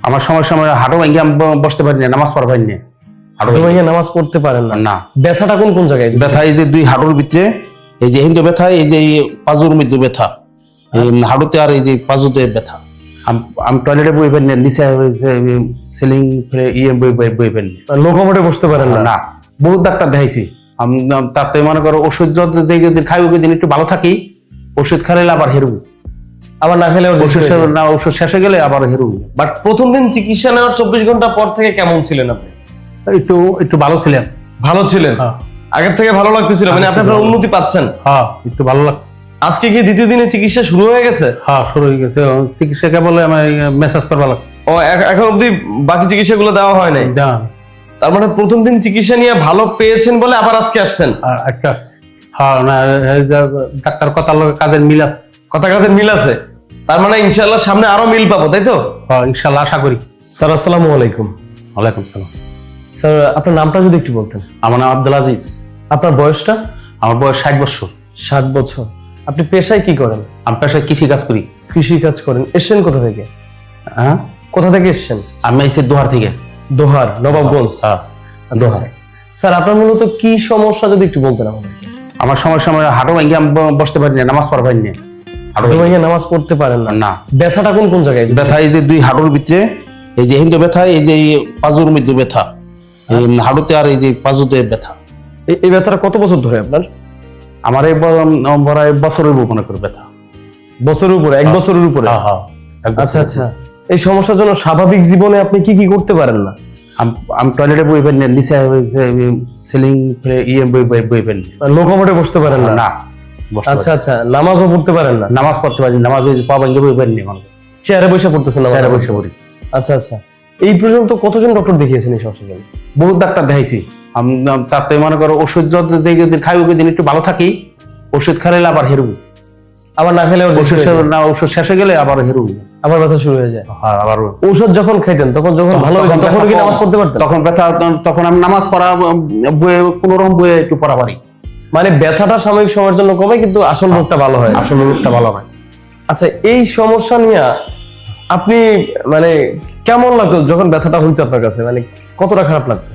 আমার সময় সময় হাঁটু ভেঙে আমি বসতে পারি না, নামাজ পড়া পারি না। হাঁটু ভেঙে নামাজ পড়তে পারেন না? না। ব্যথাটা কোন কোন জায়গায়? ব্যথা এই যে দুই হাঁটুর ভিতরে, এই যে হিন্দু ব্যথা, এই যে পাজুর মধ্যে ব্যথা, এই হাঁটুতে আর এই যে পাজুতে ব্যথা। আমি টয়লেটে বই পারি না, নিচে সিলিং বই পারি না। লো কমোডে বসতে পারেন না? না, বহুত ডাক্তার দেখাইছি। আমি তাতে মনে করো ওষুধ যে খাই ওই দিন একটু ভালো থাকি, ওষুধ খাইলে আবার হেরু, আবার না খেলে ওষুধ শেষ হয়ে গেলে আবার হেরু। বাট প্রথম দিন চিকিৎসা নেওয়ার 24 ঘন্টা পর থেকে কেমন ছিলেন আপনি? একটু একটু ভালো ছিলেন। ভালো ছিলেন? আগের থেকে ভালো লাগতেছিল, মানে আপনি আপনার উন্নতি পাচ্ছেন? হ্যাঁ, একটু ভালো লাগছে। আজকে কি দ্বিতীয় দিনে চিকিৎসা শুরু হয়ে গেছে? হ্যাঁ, শুরু হয়ে গেছে। চিকিৎসা কেবল আমার মেসেজ করবা লাগছে। ও, এখন অবধি বাকি চিকিৎসাগুলো দেওয়া হয় নাই? তার মানে প্রথম দিন চিকিৎসা নিয়ে ভালো পেয়েছেন বলে আবার আজকে আসছেন? আজকে আসছি। হ্যাঁ, না ডাক্তার কথা কাজের মিল আছে। কথা কাজের মিল আছে, তার মানে ইনশাআল্লাহ সামনে আরো মিল পাবো, তাই তো? হ্যাঁ, ইনশাআল্লাহ আশা করি। স্যার আসসালামু আলাইকুম। ওয়ালাইকুম সালাম। স্যার আপনার নামটা যদি একটু বলতেন। আমার নাম আব্দুল আজিজ। আপনার বয়সটা? আমার বয়স 60 বছর। 60 বছর। আপনি পেশায় কি করেন? আমি পেশায় কৃষি কাজ করি। কৃষি কাজ করেন। এসছেন কোথা থেকে? হ্যাঁ, কোথা থেকে এসছেন? আমি এসে দোহার থেকে। দোহার, নবাবগঞ্জ? হ্যাঁ, দোহার। স্যার আপনার মূলত কি সমস্যা যদি একটু বলতেন আমাদেরকে? আমার সময় সময় হাঁটু ভেঙে আমি বসতে পারি না, নামাজ পড়া পারি না। হাঁটু ভেঙে নামাজ পড়তে পারেন না? না। ব্যথাটা কোন কোন জায়গায়? ব্যথা এই যে দুই হাঁটুর ভিতরে, এই যে হিন্দু ব্যথা, এই যে পাজুর মধ্যে ব্যথা, এই হাঁটুতে আর এই যে পাজুতে ব্যথা। এই ব্যথাটা কত বছর ধরে আপনার? আমার এই বছরের মনে করে ব্যথা। বছরের উপরে? 1 বছরের উপরে? আচ্ছা আচ্ছা। এই সমস্যার জন্য স্বাভাবিক জীবনে আপনি কি কি করতে পারেন না? আমি টয়লেটে বই পারি না, নিচে সিলিং বই পারি না। লো কমোডে বসতে পারেন না? না। আচ্ছা আচ্ছা। নামাজও পড়তে পারেন না? নামাজ পড়তে পারি, নামাজ ওই পা ভেঙে বই পারি না। চেয়ারে বসে পড়তেছেন? চেয়ারে বসে পড়ি। আচ্ছা আচ্ছা। এই পর্যন্ত কতজন ডক্টর দেখিয়েছেন এই সমস্যার জন্য? বহুত ডাক্তার দেখাইছি। আমি তাতে মনে করো ওষুধ যে খাই ওই দিন একটু ভালো থাকি, ওষুধ খাইলে আবার হেরু, আবার না খেলে ওষুধ শেষ হয়ে গেলে আবার হেরু, আবার ব্যথা শুরু হয়ে যায়। হ্যাঁ, আবার ঔষধ যখন খাইতেন তখন যখন ভালো হইতেন তখন কি নামাজ পড়তে পারতেন? তখন ব্যথা, তখন আমি নামাজ পড়া বইয়ে কোন রকম বইয়ে একটু পড়া পারি। মানে ব্যথাটা সাময়িক সময়ের জন্য কমে, কিন্তু আসল রোগটা ভালো হয়? আসল রোগটা ভালো হয়। আচ্ছা, এই সমস্যা নিয়ে আপনি মানে কেমন লাগতো যখন ব্যথাটা হইতো আপনার কাছে? মানে কতটা খারাপ লাগতো?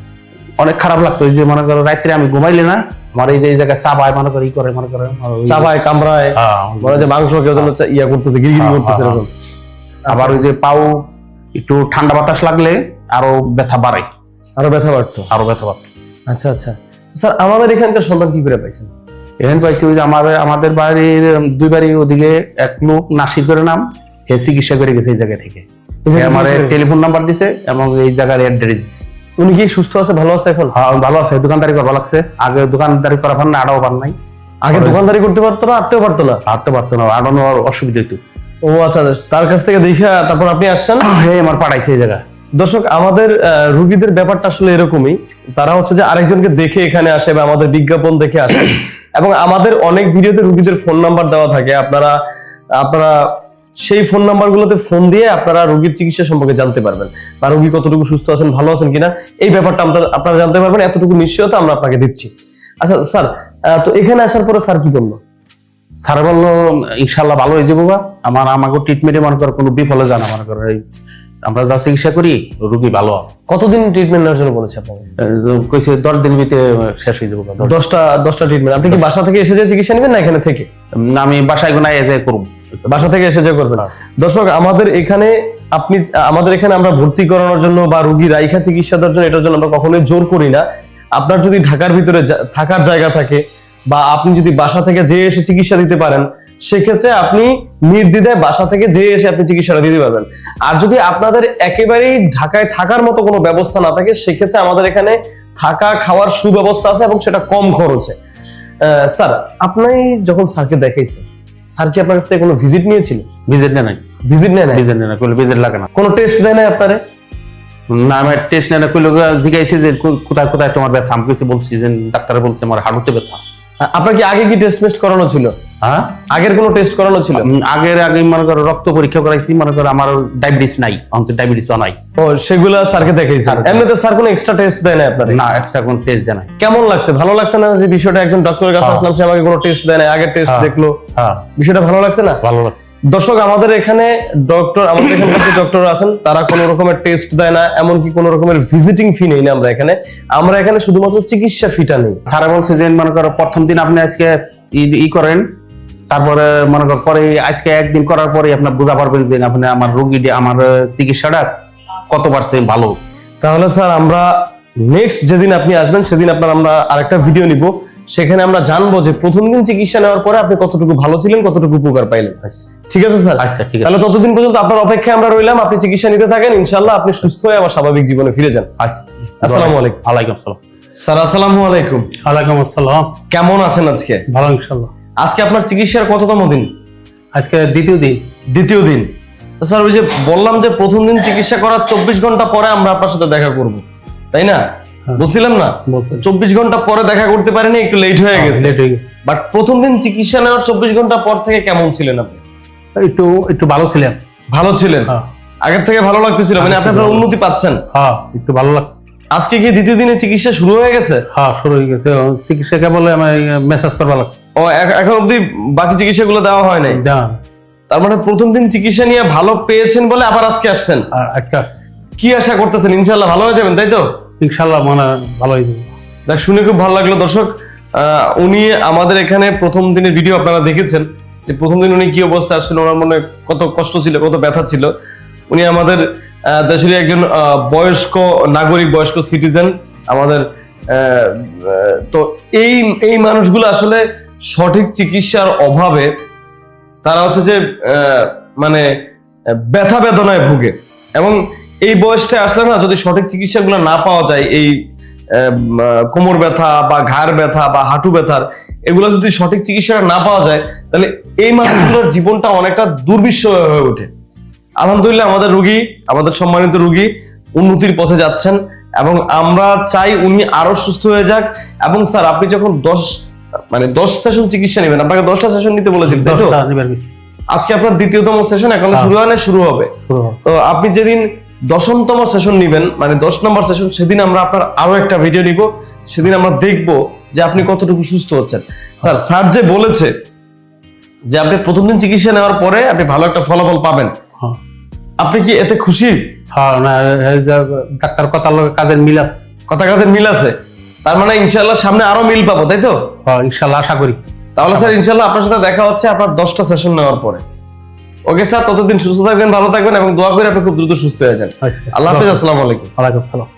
অনেক খারাপ লাগতো। এই যে মনে করো রাত্রে আমি ঘুমাইলে না, আমার এই যে জায়গায় চাবায় মনে করে চাবায় কামড়ায়, মনে হয় মাংস কেউ যেন ইয়া করতেছে, গিরগিরি করতেছে এরকম। আবার ওই যে পাও একটু ঠান্ডা বাতাস লাগলে আরো ব্যথা বাড়ে। আরো ব্যথা বাড়তো? আরো ব্যথা বাড়তো। আচ্ছা আচ্ছা। স্যার আমাদের এখানকার সন্তান কি করে পাইছেন? এখানে পাইছি ওই যে আমাদের বাড়ির 2 বাড়ির ওদিকে এক লোক নাসির করে নাম, হে চিকিৎসা করে গেছে এই জায়গা থেকে। আমার টেলিফোন নাম্বার দিছে এবং এই জায়গার অ্যাড্রেস দিছে। উনি কি সুস্থ আছে, ভালো আছে এখন? হ্যাঁ, ভালো আছে। দোকানদারি করা লাগছে। আগে দোকানদারি করা পার না, আড়াও পার নাই। আগে দোকানদারি করতে পারতো না, আটতেও পারতো না? আটতে পারতো না, আড়ানো অসুবিধা হইতো। ও আচ্ছা, তার কাছ থেকে দেখা তারপর আপনি আসছেন? হ্যাঁ, আমার পাঠাইছে এই জায়গায়। দর্শক, আমাদের রোগীদের ব্যাপারটা আসলে এরকমই। তারা হচ্ছে যে আরেকজনকে দেখে এখানে আসে বা আমাদের বিজ্ঞাপন দেখে আসে, এবং আমাদের অনেক ভিডিওতে রোগীদের ফোন নাম্বার দেওয়া থাকে। আপনারা সেই ফোন নাম্বারগুলোতে ফোন দিয়ে আপনারা রোগীর চিকিৎসা সম্পর্কে জানতে পারবেন, বা রোগী কতটুকু সুস্থ আছেন, ভালো আছেন কিনা, এই ব্যাপারটা আপনারা জানতে পারবেন। এতটুকু নিশ্চয়তা আমরা আপনাকে দিচ্ছি। আচ্ছা স্যার, তো এখানে আসার পরে স্যার কি বললো? স্যার বললো ইনশাল্লাহ ভালো হয়ে যাবো। আমাকে ট্রিটমেন্টে মনে করো কোনো বিফলে জানা, মনে করো আমরা যা চিকিৎসা করি রোগী ভালো। কতদিন ট্রিটমেন্ট নেওয়ার জন্য বলেছে আপনাকে? কইছে 10 দিন ভিতরে শেষ হয়ে যাবো। 10টা ট্রিটমেন্ট। আপনি কি বাসা থেকে এসে যে চিকিৎসা নেবেন না এখানে থেকে? আমি বাসায় না এসে করবো। বাসা থেকে এসে যে করবেন? দর্শক, আমাদের এখানে আমরা ভর্তি করানোর জন্য বা রোগী রাইখা চিকিৎসা দেওয়ার জন্য, এটার জন্য আমরা কখনোই জোর করি না। আপনার যদি ঢাকার ভিতরে থাকার জায়গা থাকে বা আপনি যদি বাসা থেকে যে এসে চিকিৎসা দিতে পারেন, সেক্ষেত্রে আপনি নির্দ্বিধায় বাসা থেকে যে এসে আপনি চিকিৎসাটা দিতে পারবেন। আর যদি আপনাদের একেবারেই ঢাকায় থাকার মতো কোনো ব্যবস্থা না থাকে, সেক্ষেত্রে আমাদের এখানে থাকা খাওয়ার সুব্যবস্থা আছে এবং সেটা কম খরচে। স্যার, আপনি যখন স্যারকে দেখাইছেন, স্যার কি আপনার কাছ থেকে কোনো ভিজিট নিয়েছিল? ভিজিট নেয় নাই। কোনো ভিজিট লাগে না। কোনো টেস্ট দেয় না আপনারে? না, আমি টেস্ট নেয় না। কইলো জিজ্ঞাসা যে কোথায় কোথায় তোমার ব্যথা, আমি কিছু বলছি যে ডাক্তারে বলছে আমার হাঁটুতে ব্যথা। আপনার কি আগে কি টেস্ট করানো ছিল? হ্যাঁ, আগের কোনো টেস্ট করানো ছিল? আগে মনে করো রক্ত পরীক্ষা করাইছি, মনে করো আমার ডায়াবেটিস নাই, আমাকে ডায়াবেটিসও নাই। ও, সেগুলো স্যারকে দেখাইছেন? এমনিতে স্যার কোনো এক্সট্রা টেস্ট দেয় না আপনারে? না, এক্সট্রা কোনো টেস্ট দেয় না। কেমন লাগছে? ভালো লাগছে না যে বিষয়টা? একজন ডক্টরের কাছে আসলাম, সে আমাকে কোনো টেস্ট দেয় না, আগের টেস্ট দেখলো, বিষয়টা ভালো লাগছে না? ভালো লাগছে। দর্শক আমাদের এখানে আমাদের এখানে যে ডক্টর আছেন তারা কোনো রকমের টেস্ট দেয় না, এমনকি কোনো রকমের ভিজিটিং ফি নেই না। আমরা এখানে শুধুমাত্র চিকিৎসা ফিটা নেই। স্যার বলছে যে মনে করো প্রথম দিন আপনি আজকে ই করেন, তারপরে মনে করো পরে আজকে একদিন করার পরে আপনার বোঝা পারবেন যে আপনি আমার রোগী আমার চিকিৎসাটা কত পার্সেন্ট ভালো। তাহলে স্যার আমরা নেক্সট যেদিন আপনি আসবেন সেদিন আমরা আরেকটা ভিডিও নিব, সেখানে আমরা জানবো যে প্রথম দিন চিকিৎসা নেওয়ার পরে আপনি কতটুকু ভালো ছিলেন, কতটুকু উপকার পাইলেন। ঠিক আছে স্যার? আচ্ছা ঠিক আছে। তাহলে ততদিন পর্যন্ত আপনার অপেক্ষায় আমরা রইলাম। আপনি চিকিৎসা নিতে থাকেন, ইনশাআল্লাহ আপনি সুস্থ হয়ে আবার স্বাভাবিক জীবনে ফিরে যান। আচ্ছা, আসসালামু আলাইকুম। ওয়ালাইকুম আসসালাম। স্যার আসসালামু আলাইকুম। ওয়ালাইকুম আসসালাম। কেমন আছেন আজকে? ভালো ইনশাআল্লাহ। আজকে আপনার চিকিৎসার কততম দিন? আজকে দ্বিতীয় দিন। দ্বিতীয় দিন। তো স্যার ওই যে বললাম যে প্রথম দিন চিকিৎসা করার 24 ঘন্টা পরে আমরা আপনার সাথে দেখা করব, তাই না? বলছিলাম না? 24 ঘন্টা পরে দেখা করতে পারেনি, একটু লেট হয়ে গেছে। বাট প্রথম দিন চিকিৎসা নেওয়ার 24 ঘন্টা পর থেকে কেমন ছিলেন আপনি? একটু ভালো ছিলেন। ভালো ছিলেন? আগের থেকে ভালো লাগতেছিল, মানে আপনি আপনার উন্নতি পাচ্ছেন? হ্যাঁ, একটু ভালো লাগছে। আজকে কি দ্বিতীয় দিনে চিকিৎসা শুরু হয়ে গেছে? হ্যাঁ, শুরু হয়ে গেছে। চিকিৎসাকে বলে আমার মেসেজ করবা লাগছে। ও এখন অবধি বাকি চিকিৎসাগুলো দেওয়া হয় নাই? তার মানে প্রথম দিন চিকিৎসা নিয়ে ভালো পেয়েছেন বলে আবার আজকে আসছেন? আজকে আসছি। কি আশা করতেছেন? ইনশাআল্লাহ ভালো হয়ে যাবেন, তাই তো? ইনশাআল্লাহ মনে ভালো হয়ে যাবে। যাক, শুনে খুব ভালো লাগলো। দর্শক উনি আমাদের এখানে প্রথম দিনের ভিডিও আপনারা দেখেছেন যে প্রথম দিন উনি কি অবস্থা আসছিল, ওনার মনে কত কষ্ট ছিল, কত ব্যথা ছিল। উনি আমাদের দেশের একজন বয়স্ক নাগরিক, বয়স্ক সিটিজেন আমাদের। তো এই মানুষগুলো আসলে সঠিক চিকিৎসার অভাবে তারা হচ্ছে যে মানে ব্যথা বেদনায় ভুগে, এবং এই বয়সটা আসলে না যদি সঠিক চিকিৎসাগুলো না পাওয়া যায়, এই কোমর ব্যথা বা ঘাড় ব্যথা বা হাঁটু ব্যথার এগুলো যদি সঠিক চিকিৎসা না পাওয়া যায়, তাহলে এই মানুষগুলোর জীবনটা অনেকটা দুর্বিষহ হয়ে ওঠে। আলহামদুলিল্লাহ আমাদের সম্মানিত রোগী উন্নতির পথে যাচ্ছেন, এবং আমরা চাই উনি আরো সুস্থ হয়ে যাক। এবং স্যার আপনি যখন 10 সেশন চিকিৎসা নেবেন, আপনাকে 10টা সেশন নিতে বলেছেন, তাই তো? আজকে আপনার দ্বিতীয়তম সেশন, এখন শুরু হয় না, শুরু হবে। তো আপনি যেদিন 10তম সেশন নিবেন, মানে 10 নম্বর সেশন, সেদিন আমরা আপনার আরো একটা ভিডিও নিব। সেদিন আমরা দেখব যে আপনি কতটুকু সুস্থ হচ্ছেন। স্যার যে বলেছে যে আপনি প্রথম দিন চিকিৎসা নেওয়ার পরে আপনি ভালো একটা ফলাফল পাবেন, আপনি কি এতে খুশি? হ্যাঁ, না ডাক্তার কথার লগে কাজের মিল আছে। কাজের মিল আছে, তার মানে ইনশাআল্লাহ সামনে আরো মিল পাবো, তাই তো? হ্যাঁ, ইনশাআল্লাহ আশা করি। তাহলে স্যার ইনশাআল্লাহ আপনার সাথে দেখা হচ্ছে আপনার 10টা সেশন নেওয়ার পরে। ওকে স্যার, ততদিন সুস্থ থাকবেন, ভালো থাকবেন, এবং দোয়া করে আপনি খুব দ্রুত সুস্থ হয়ে যান। আল্লাহ হাফেজ। আসসালামু আলাইকুম। ওয়ালাইকুম আসসালাম।